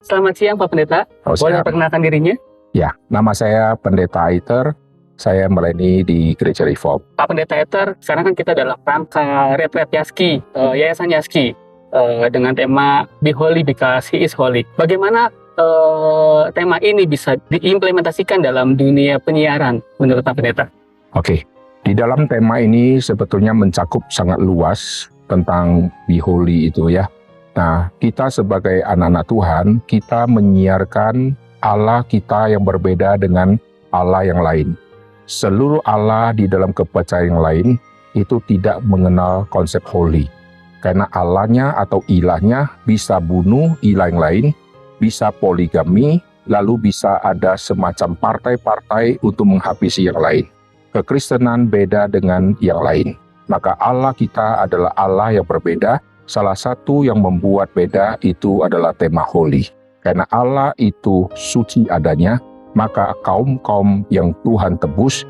Selamat siang Pak Pendeta. Boleh perkenalkan dirinya? Ya, nama saya Pendeta Aiter. Saya melayani di Gereja Reform. Pak Pendeta Aiter, sekarang kan kita dalam rangka retret Yaski, Yayasan Yaski, dengan tema Be Holy Because He is Holy. Bagaimana tema ini bisa diimplementasikan dalam dunia penyiaran menurut Pak Pendeta? Oke, di dalam tema ini sebetulnya mencakup sangat luas tentang Be Holy itu ya. Nah, kita sebagai anak-anak Tuhan, kita menyiarkan Allah kita yang berbeda dengan Allah yang lain. Seluruh Allah di dalam kepercayaan yang lain itu tidak mengenal konsep holy. Karena Allahnya atau ilahnya bisa bunuh ilah yang lain, bisa poligami, lalu bisa ada semacam partai-partai untuk menghabisi yang lain. Kekristenan beda dengan yang lain. Maka Allah kita adalah Allah yang berbeda. Salah satu yang membuat beda itu adalah tema holy. Karena Allah itu suci adanya, maka kaum-kaum yang Tuhan tebus,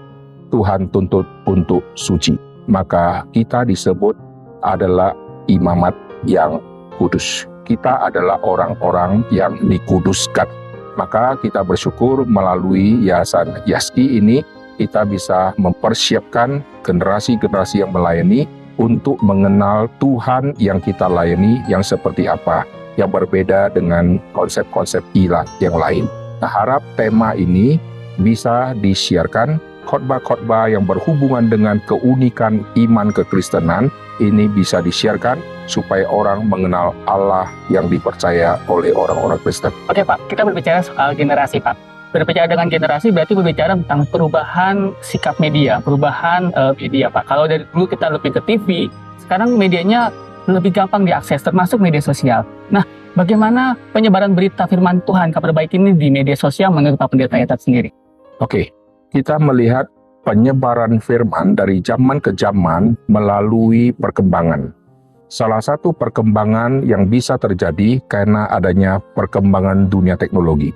Tuhan tuntut untuk suci. Maka kita disebut adalah imamat yang kudus. Kita adalah orang-orang yang dikuduskan. Maka kita bersyukur melalui Yayasan Yaski ini, kita bisa mempersiapkan generasi-generasi yang melayani untuk mengenal Tuhan yang kita layani yang seperti apa, yang berbeda dengan konsep-konsep ilah yang lain. Nah, harap tema ini bisa disiarkan, khotbah-khotbah yang berhubungan dengan keunikan iman kekristenan ini bisa disiarkan supaya orang mengenal Allah yang dipercaya oleh orang-orang Kristen. Oke Pak, kita berbicara soal generasi Pak. Berbicara dengan generasi berarti berbicara tentang perubahan sikap media, perubahan media Pak. Kalau dari dulu kita lebih ke TV, sekarang medianya lebih gampang diakses, termasuk media sosial. Nah, bagaimana penyebaran berita firman Tuhan, kabar baik ini di media sosial menurut Pak Pendeta Aiter sendiri? Oke, kita melihat penyebaran firman dari zaman ke zaman melalui perkembangan. Salah satu perkembangan yang bisa terjadi karena adanya perkembangan dunia teknologi.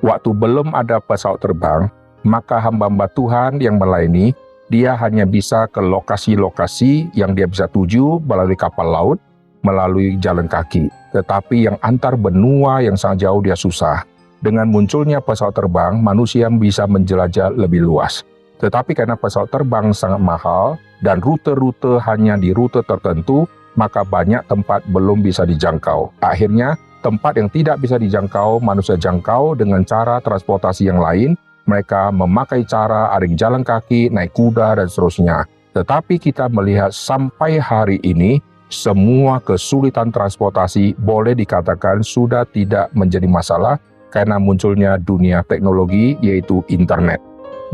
Waktu belum ada pesawat terbang, maka hamba-hamba Tuhan yang melayani, dia hanya bisa ke lokasi-lokasi yang dia bisa tuju melalui kapal laut, melalui jalan kaki. Tetapi yang antar benua yang sangat jauh dia susah. Dengan munculnya pesawat terbang, manusia bisa menjelajah lebih luas. Tetapi karena pesawat terbang sangat mahal dan rute-rute hanya di rute tertentu, maka banyak tempat belum bisa dijangkau. Akhirnya, tempat yang tidak bisa dijangkau, manusia jangkau dengan cara transportasi yang lain. Mereka memakai cara ada yang jalan kaki, naik kuda, dan seterusnya. Tetapi kita melihat sampai hari ini, semua kesulitan transportasi boleh dikatakan sudah tidak menjadi masalah karena munculnya dunia teknologi, yaitu internet.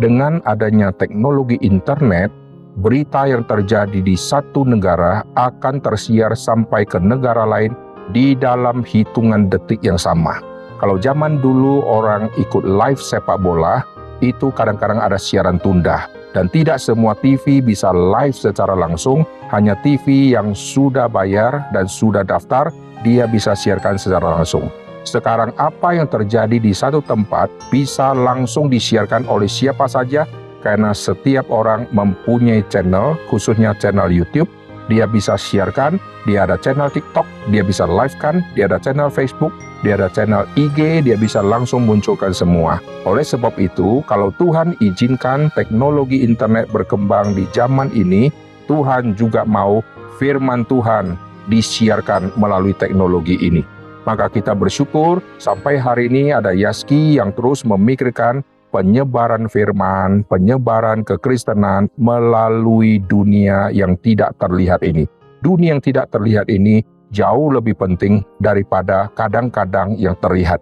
Dengan adanya teknologi internet, berita yang terjadi di satu negara akan tersiar sampai ke negara lain di dalam hitungan detik yang sama. Kalau zaman dulu orang ikut live sepak bola, itu kadang-kadang ada siaran tunda. Dan tidak semua TV bisa live secara langsung, hanya TV yang sudah bayar dan sudah daftar, dia bisa siarkan secara langsung. Sekarang apa yang terjadi di satu tempat bisa langsung disiarkan oleh siapa saja, karena setiap orang mempunyai channel, khususnya channel YouTube, dia bisa siarkan, dia ada channel TikTok, dia bisa live-kan, dia ada channel Facebook, dia ada channel IG, dia bisa langsung munculkan semua. Oleh sebab itu, kalau Tuhan izinkan teknologi internet berkembang di zaman ini, Tuhan juga mau firman Tuhan disiarkan melalui teknologi ini. Maka kita bersyukur sampai hari ini ada Yaski yang terus memikirkan penyebaran firman, penyebaran kekristenan melalui dunia yang tidak terlihat ini. Dunia yang tidak terlihat ini jauh lebih penting daripada kadang-kadang yang terlihat.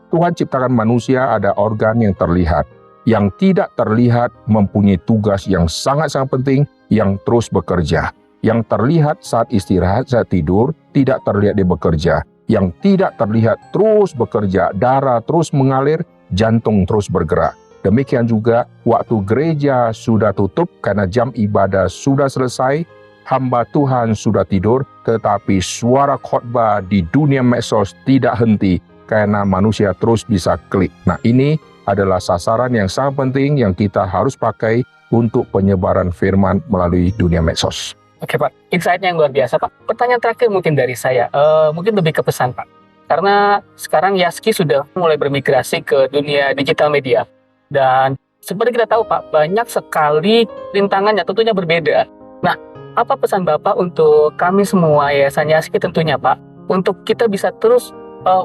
Tuhan ciptakan manusia ada organ yang terlihat. Yang tidak terlihat mempunyai tugas yang sangat-sangat penting yang terus bekerja. Yang terlihat saat istirahat, saat tidur, tidak terlihat dia bekerja. Yang tidak terlihat terus bekerja, darah terus mengalir, jantung terus bergerak. Demikian juga waktu gereja sudah tutup karena jam ibadah sudah selesai, hamba Tuhan sudah tidur, tetapi suara khotbah di dunia medsos tidak henti karena manusia terus bisa klik. Nah, ini adalah sasaran yang sangat penting yang kita harus pakai untuk penyebaran firman melalui dunia medsos. Oke Pak, insight-nya yang luar biasa Pak. Pertanyaan terakhir mungkin dari saya, mungkin lebih ke pesan Pak. Karena sekarang Yaski sudah mulai bermigrasi ke dunia digital media. Dan seperti kita tahu Pak, banyak sekali rintangannya tentunya berbeda. Nah, apa pesan Bapak untuk kami semua Yayasan Yaski tentunya Pak, untuk kita bisa terus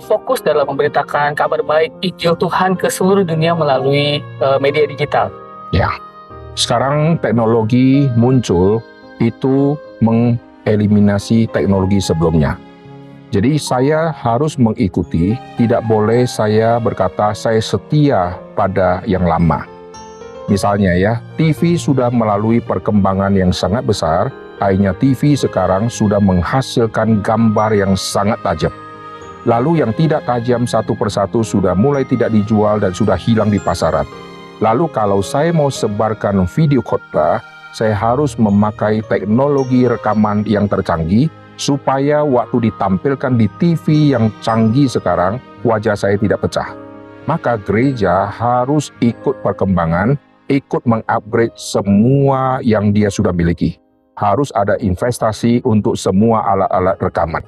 fokus dalam memberitakan kabar baik Injil Tuhan ke seluruh dunia melalui media digital? Ya, sekarang teknologi muncul itu mengeliminasi teknologi sebelumnya. Jadi saya harus mengikuti, tidak boleh saya berkata saya setia pada yang lama. Misalnya ya, TV sudah melalui perkembangan yang sangat besar, akhirnya TV sekarang sudah menghasilkan gambar yang sangat tajam. Lalu yang tidak tajam satu persatu sudah mulai tidak dijual dan sudah hilang di pasaran. Lalu kalau saya mau sebarkan video khotbah, saya harus memakai teknologi rekaman yang tercanggih, supaya waktu ditampilkan di TV yang canggih sekarang, wajah saya tidak pecah. Maka gereja harus ikut perkembangan, ikut mengupgrade semua yang dia sudah miliki. Harus ada investasi untuk semua alat-alat rekaman.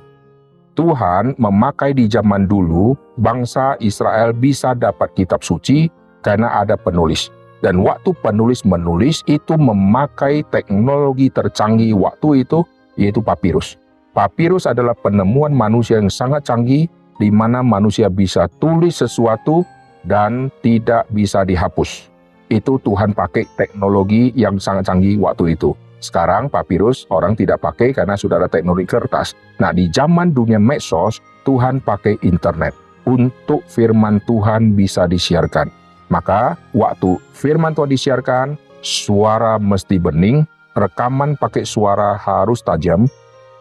Tuhan memakai di zaman dulu, bangsa Israel bisa dapat kitab suci karena ada penulis. Dan waktu penulis menulis itu memakai teknologi tercanggih waktu itu, yaitu papirus. Papirus adalah penemuan manusia yang sangat canggih, di mana manusia bisa tulis sesuatu dan tidak bisa dihapus. Itu Tuhan pakai teknologi yang sangat canggih waktu itu. Sekarang papirus orang tidak pakai karena sudah ada teknologi kertas. Nah, di zaman dunia medsos, Tuhan pakai internet untuk firman Tuhan bisa disiarkan. Maka waktu firman Tuhan disiarkan, suara mesti bening, rekaman pakai suara harus tajam,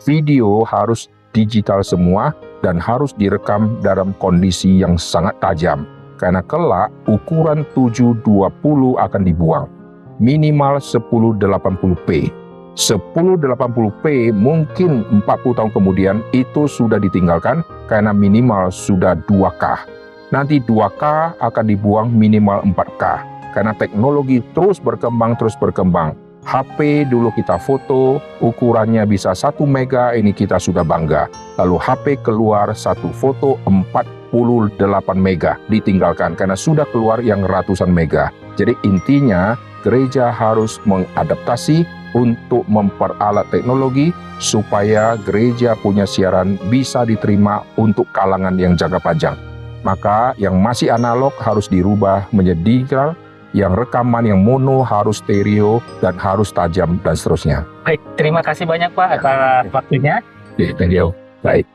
video harus digital semua, dan harus direkam dalam kondisi yang sangat tajam. Karena kelak ukuran 720 akan dibuang. Minimal 1080p. 1080p mungkin 40 tahun kemudian itu sudah ditinggalkan karena minimal sudah 2K. Nanti 2K akan dibuang minimal 4K. Karena teknologi terus berkembang. HP dulu kita foto, ukurannya bisa 1 mega, ini kita sudah bangga. Lalu HP keluar satu foto 48 mega, ditinggalkan karena sudah keluar yang ratusan mega. Jadi intinya gereja harus mengadaptasi untuk memperalat teknologi supaya gereja punya siaran bisa diterima untuk kalangan yang jangka panjang. Maka yang masih analog harus dirubah menjadi digital, yang rekaman yang mono harus stereo dan harus tajam dan seterusnya. Baik, terima kasih banyak Pak atas waktunya. Thank you. Baik.